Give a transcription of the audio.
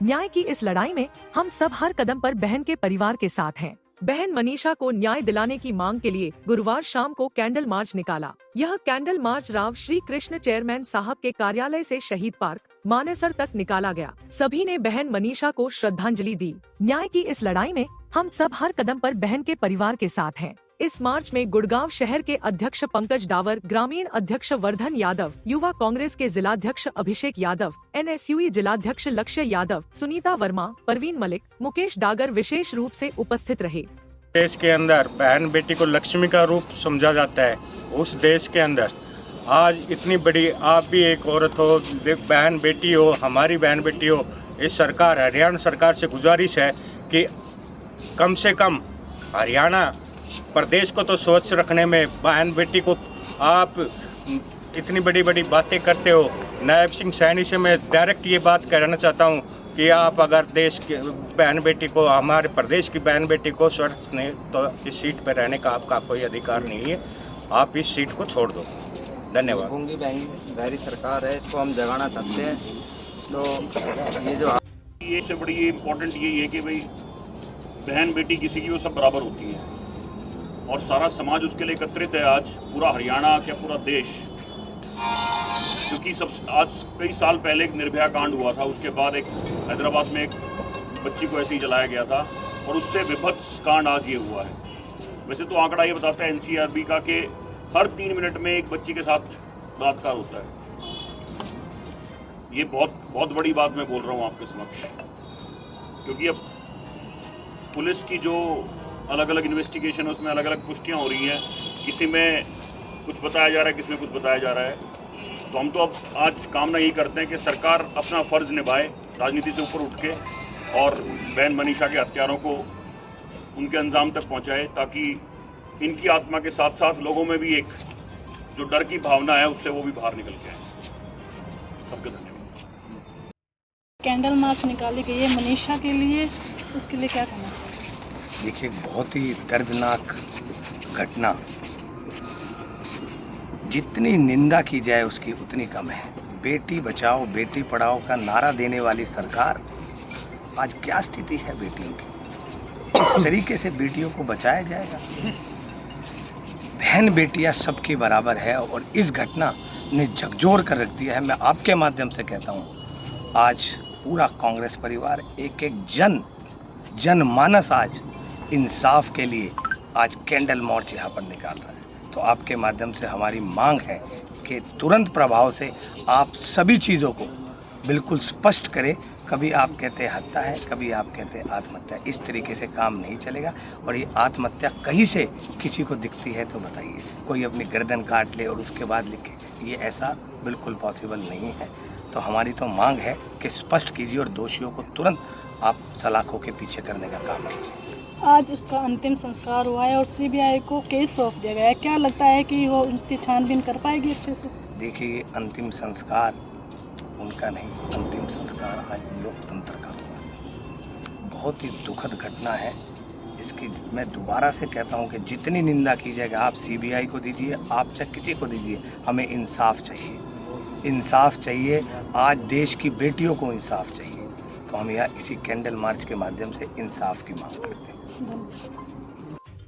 न्याय की इस लड़ाई में हम सब हर कदम पर बहन के परिवार के साथ हैं। बहन मनीषा को न्याय दिलाने की मांग के लिए गुरुवार शाम को कैंडल मार्च निकाला। यह candle march Rao Shri Krishna chairman साहब के कार्यालय से शहीद पार्क मानेसर तक निकाला गया। सभी ने बहन मनीषा को श्रद्धांजलि दी। न्याय की इस लड़ाई में हम सब हर कदम पर बहन के परिवार के साथ हैं। इस मार्च में गुड़गांव शहर के अध्यक्ष पंकज डावर, ग्रामीण अध्यक्ष वर्धन यादव, युवा कांग्रेस के जिलाध्यक्ष अभिषेक यादव, NSUE जिलाध्यक्ष लक्ष्य यादव, सुनीता वर्मा, परवीन मलिक, मुकेश डागर विशेष रूप से उपस्थित रहे। देश के अंदर बहन बेटी को लक्ष्मी का रूप समझा जाता है। उस देश के अंदर आज इतनी बड़ी, आप भी एक औरत हो, बहन बेटी हो, हमारी बहन बेटी हो, इस सरकार, हरियाणा सरकार से गुजारिश है कि कम से कम हरियाणा प्रदेश को तो स्वच्छ रखने में बहन बेटी को, आप इतनी बड़ी बड़ी बातें करते हो। नायब सिंह सैनी से मैं डायरेक्ट ये बात कहना चाहता हूँ कि आप अगर देश की बहन बेटी को, हमारे प्रदेश की बहन बेटी को स्वच्छ नहीं, तो इस सीट पर रहने का आपका कोई अधिकार नहीं है। आप इस सीट को छोड़ दो। धन्यवाद। हमारी सरकार है, इसको हम जगाना चाहते हैं। तो ये से बड़ी इम्पोर्टेंट यही है कि भाई बहन बेटी किसी की वो सब बराबर होती है और सारा समाज उसके लिए एकत्रित है। आज पूरा हरियाणा, क्या पूरा देश, क्योंकि आज कई साल पहले एक निर्भया कांड हुआ था, उसके बाद एक हैदराबाद में एक बच्ची को ऐसे ही जलाया गया था और उससे विभत्स कांड आज ये हुआ है। वैसे तो आंकड़ा ये बताता है NCRB का कि हर 3 मिनट में एक बच्ची के साथ बलात्कार होता है। ये बहुत बड़ी बात मैं बोल रहा हूँ आपके समक्ष, क्योंकि अब पुलिस की जो अलग अलग इन्वेस्टिगेशन है उसमें अलग अलग पुष्टियाँ हो रही हैं। किसी में कुछ बताया जा रहा है, किसी में कुछ बताया जा रहा है। तो हम तो अब आज कामना यही करते हैं कि सरकार अपना फर्ज निभाए, राजनीति से ऊपर उठ के, और बहन मनीषा के हत्यारों को उनके अंजाम तक पहुंचाए, ताकि इनकी आत्मा के साथ साथ लोगों में भी एक जो डर की भावना है उससे वो भी बाहर निकल के आए। सबके धन्यवाद। कैंडल मार्च निकाली गई है मनीषा के लिए, उसके लिए क्या कहना? देखिए, बहुत ही दर्दनाक घटना, जितनी निंदा की जाए उसकी उतनी कम है। बेटी बचाओ बेटी पढ़ाओ का नारा देने वाली सरकार, आज क्या स्थिति है बेटियों की? इस तरीके से बेटियों को बचाया जाएगा? बहन बेटियां सबकी बराबर है और इस घटना ने झकझोर कर रख दिया है। मैं आपके माध्यम से कहता हूँ, आज पूरा कांग्रेस परिवार, एक एक जनमानस आज इंसाफ के लिए आज कैंडल मार्च यहाँ पर निकाल रहा है। तो आपके माध्यम से हमारी मांग है कि तुरंत प्रभाव से आप सभी चीज़ों को बिल्कुल स्पष्ट करें। कभी आप कहते हैं हत्या है, कभी आप कहते हैं आत्महत्या। इस तरीके से काम नहीं चलेगा। और ये आत्महत्या कहीं से किसी को दिखती है तो बताइए, कोई अपनी गर्दन काट ले और उसके बाद लिखे, ये ऐसा बिल्कुल पॉसिबल नहीं है। तो हमारी तो मांग है कि स्पष्ट कीजिए और दोषियों को तुरंत आप सलाखों के पीछे करने का काम कीजिए। आज उसका अंतिम संस्कार हुआ है और CBI को केस सौंप दिया गया है। क्या लगता है कि वो उसकी छानबीन कर पाएगी अच्छे से? देखिए, अंतिम संस्कार उनका नहीं, अंतिम संस्कार आज लोकतंत्र का हुआ। बहुत ही दुखद घटना है। इसकी मैं दोबारा से कहता हूँ कि जितनी निंदा की जाएगा, आप CBI को दीजिए, आप चाहे किसी को दीजिए, हमें इंसाफ चाहिए, इंसाफ चाहिए। आज देश की बेटियों को इंसाफ चाहिए। तो हम यहाँ इसी कैंडल मार्च के माध्यम से इंसाफ की मांग करते हैं।